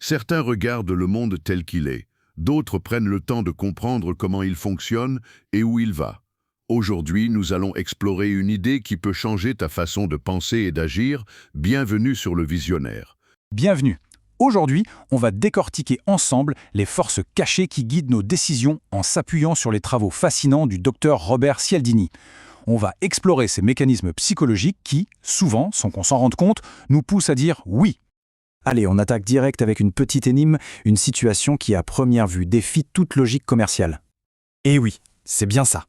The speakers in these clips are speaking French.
Certains regardent le monde tel qu'il est, d'autres prennent le temps de comprendre comment il fonctionne et où il va. Aujourd'hui, nous allons explorer une idée qui peut changer ta façon de penser et d'agir. Bienvenue sur le Visionnaire. Bienvenue. Aujourd'hui, on va décortiquer ensemble les forces cachées qui guident nos décisions en s'appuyant sur les travaux fascinants du docteur Robert Cialdini. On va explorer ces mécanismes psychologiques qui, souvent, sans qu'on s'en rende compte, nous poussent à dire oui. Allez, on attaque direct avec une petite énigme, une situation qui, à première vue, défie toute logique commerciale. Et oui, c'est bien ça.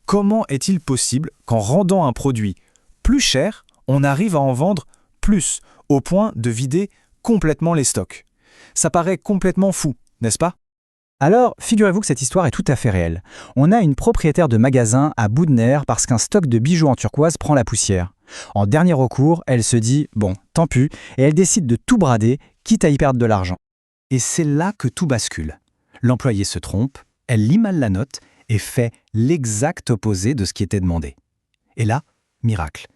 Comment est-il possible qu'en rendant un produit plus cher, on arrive à en vendre plus, au point de vider complètement les stocks? Ça paraît complètement fou, n'est-ce pas? Alors, figurez-vous que cette histoire est tout à fait réelle. On a une propriétaire de magasin à bout de nerfs parce qu'un stock de bijoux en turquoise prend la poussière. En dernier recours, elle se dit « bon, tant pis » et elle décide de tout brader, quitte à y perdre de l'argent. Et c'est là que tout bascule. L'employé se trompe, elle lit mal la note et fait l'exact opposé de ce qui était demandé. Et là, miracle.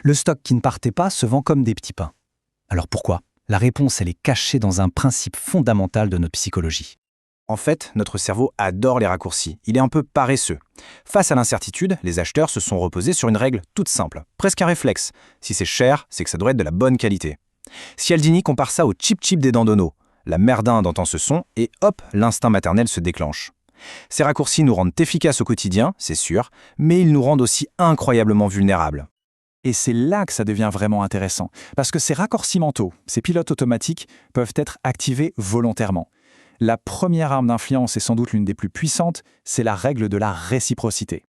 Le stock qui ne partait pas se vend comme des petits pains. Alors pourquoi? La réponse, elle est cachée dans un principe fondamental de notre psychologie. En fait, notre cerveau adore les raccourcis. Il est un peu paresseux. Face à l'incertitude, les acheteurs se sont reposés sur une règle toute simple, presque un réflexe. Si c'est cher, c'est que ça doit être de la bonne qualité. Cialdini compare ça au chip-chip des dents d'Ono. La mère d'Inde entend ce son et hop, l'instinct maternel se déclenche. Ces raccourcis nous rendent efficaces au quotidien, c'est sûr, mais ils nous rendent aussi incroyablement vulnérables. Et c'est là que ça devient vraiment intéressant, parce que ces raccourcis mentaux, ces pilotes automatiques, peuvent être activés volontairement. La première arme d'influence, et sans doute l'une des plus puissantes, c'est la règle de la réciprocité.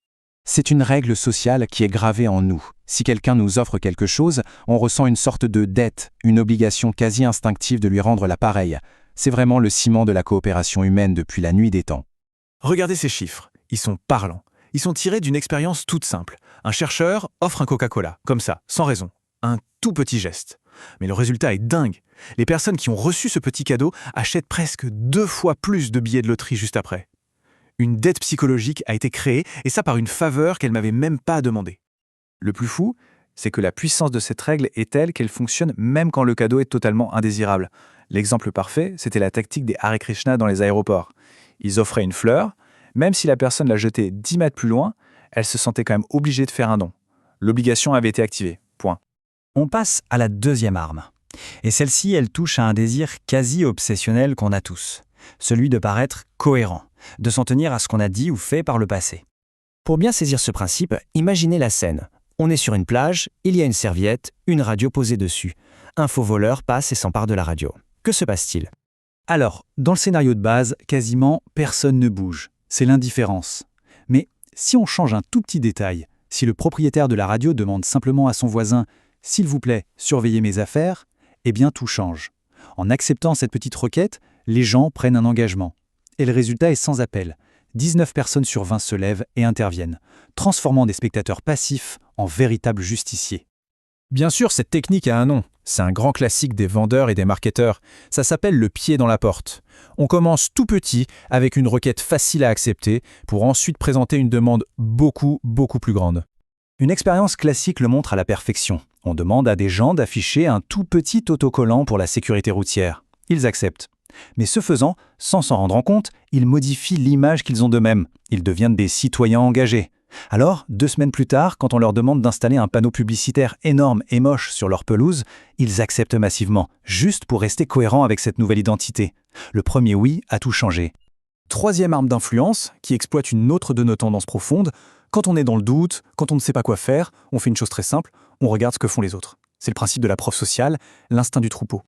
C'est une règle sociale qui est gravée en nous. Si quelqu'un nous offre quelque chose, on ressent une sorte de dette, une obligation quasi instinctive de lui rendre la pareille. C'est vraiment le ciment de la coopération humaine depuis la nuit des temps. Regardez ces chiffres, ils sont parlants. Ils sont tirés d'une expérience toute simple. Un chercheur offre un Coca-Cola, comme ça, sans raison. Un tout petit geste. Mais le résultat est dingue. Les personnes qui ont reçu ce petit cadeau achètent presque 2 fois plus de billets de loterie juste après. Une dette psychologique a été créée, et ça par une faveur qu'elle m'avait même pas demandée. Le plus fou, c'est que la puissance de cette règle est telle qu'elle fonctionne même quand le cadeau est totalement indésirable. L'exemple parfait, c'était la tactique des Hare Krishna dans les aéroports. Ils offraient une fleur, même si la personne la jetait 10 mètres plus loin, elle se sentait quand même obligée de faire un don. L'obligation avait été activée. Point. On passe à la deuxième arme. Et celle-ci, elle touche à un désir quasi obsessionnel qu'on a tous. Celui de paraître cohérent, de s'en tenir à ce qu'on a dit ou fait par le passé. Pour bien saisir ce principe, imaginez la scène. On est sur une plage, il y a une serviette, une radio posée dessus. Un faux voleur passe et s'empare de la radio. Que se passe-t-il? Alors, dans le scénario de base, quasiment personne ne bouge. C'est l'indifférence. Mais si on change un tout petit détail, si le propriétaire de la radio demande simplement à son voisin « S'il vous plaît, surveillez mes affaires », eh bien tout change. En acceptant cette petite requête, les gens prennent un engagement. Et le résultat est sans appel. 19 personnes sur 20 se lèvent et interviennent, transformant des spectateurs passifs en véritables justiciers. Bien sûr, cette technique a un nom. C'est un grand classique des vendeurs et des marketeurs. Ça s'appelle le pied dans la porte. On commence tout petit avec une requête facile à accepter pour ensuite présenter une demande beaucoup plus grande. Une expérience classique le montre à la perfection. On demande à des gens d'afficher un tout petit autocollant pour la sécurité routière. Ils acceptent. Mais ce faisant, sans s'en rendre compte, ils modifient l'image qu'ils ont d'eux-mêmes. Ils deviennent des citoyens engagés. Alors, 2 semaines plus tard, quand on leur demande d'installer un panneau publicitaire énorme et moche sur leur pelouse, ils acceptent massivement, juste pour rester cohérents avec cette nouvelle identité. Le premier oui a tout changé. Troisième arme d'influence, qui exploite une autre de nos tendances profondes, quand on est dans le doute, quand on ne sait pas quoi faire, on fait une chose très simple, on regarde ce que font les autres. C'est le principe de la preuve sociale, l'instinct du troupeau.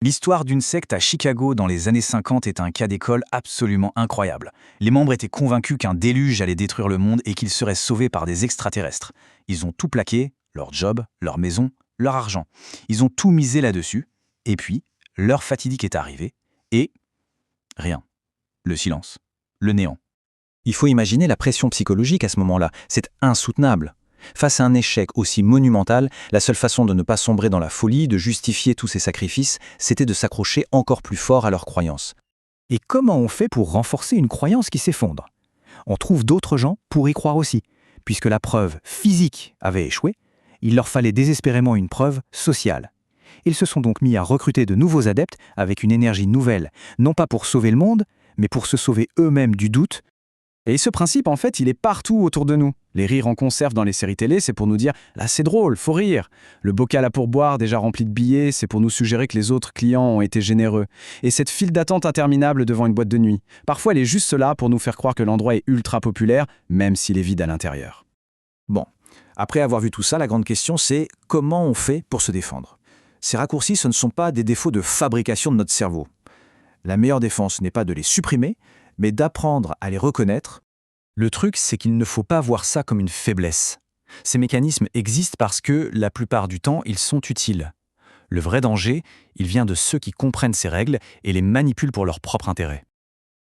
L'histoire d'une secte à Chicago dans les années 50 est un cas d'école absolument incroyable. Les membres étaient convaincus qu'un déluge allait détruire le monde et qu'ils seraient sauvés par des extraterrestres. Ils ont tout plaqué, leur job, leur maison, leur argent. Ils ont tout misé là-dessus. Et puis, l'heure fatidique est arrivée et... rien. Le silence. Le néant. Il faut imaginer la pression psychologique à ce moment-là. C'est insoutenable. Face à un échec aussi monumental, la seule façon de ne pas sombrer dans la folie, de justifier tous ces sacrifices, c'était de s'accrocher encore plus fort à leurs croyances. Et comment on fait pour renforcer une croyance qui s'effondre? On trouve d'autres gens pour y croire aussi. Puisque la preuve physique avait échoué, il leur fallait désespérément une preuve sociale. Ils se sont donc mis à recruter de nouveaux adeptes avec une énergie nouvelle, non pas pour sauver le monde, mais pour se sauver eux-mêmes du doute. Et ce principe, en fait, il est partout autour de nous. Les rires en conserve dans les séries télé, c'est pour nous dire « là c'est drôle, faut rire ». Le bocal à pourboire déjà rempli de billets, c'est pour nous suggérer que les autres clients ont été généreux. Et cette file d'attente interminable devant une boîte de nuit, parfois elle est juste là pour nous faire croire que l'endroit est ultra populaire, même s'il est vide à l'intérieur. Bon, après avoir vu tout ça, la grande question c'est comment on fait pour se défendre? Ces raccourcis, ce ne sont pas des défauts de fabrication de notre cerveau. La meilleure défense n'est pas de les supprimer, mais d'apprendre à les reconnaître. Le truc, c'est qu'il ne faut pas voir ça comme une faiblesse. Ces mécanismes existent parce que, la plupart du temps, ils sont utiles. Le vrai danger, il vient de ceux qui comprennent ces règles et les manipulent pour leur propre intérêt.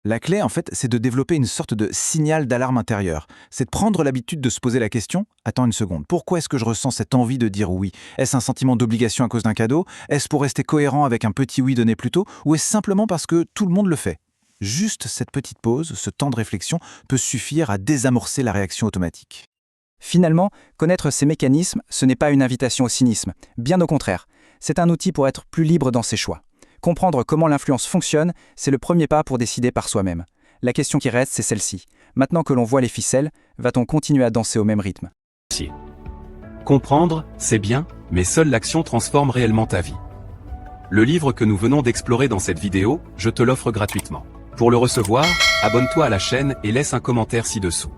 La clé, en fait, c'est de développer une sorte de signal d'alarme intérieur. C'est de prendre l'habitude de se poser la question « Attends une seconde, pourquoi est-ce que je ressens cette envie de dire oui? Est-ce un sentiment d'obligation à cause d'un cadeau? Est-ce pour rester cohérent avec un petit oui donné plus tôt? Ou est-ce simplement parce que tout le monde le fait ?» Juste cette petite pause, ce temps de réflexion, peut suffire à désamorcer la réaction automatique. Finalement, connaître ces mécanismes, ce n'est pas une invitation au cynisme. Bien au contraire, c'est un outil pour être plus libre dans ses choix. Comprendre comment l'influence fonctionne, c'est le premier pas pour décider par soi-même. La question qui reste, c'est celle-ci. Maintenant que l'on voit les ficelles, va-t-on continuer à danser au même rythme? Comprendre, c'est bien, mais seule l'action transforme réellement ta vie. Le livre que nous venons d'explorer dans cette vidéo, je te l'offre gratuitement. Pour le recevoir, abonne-toi à la chaîne et laisse un commentaire ci-dessous.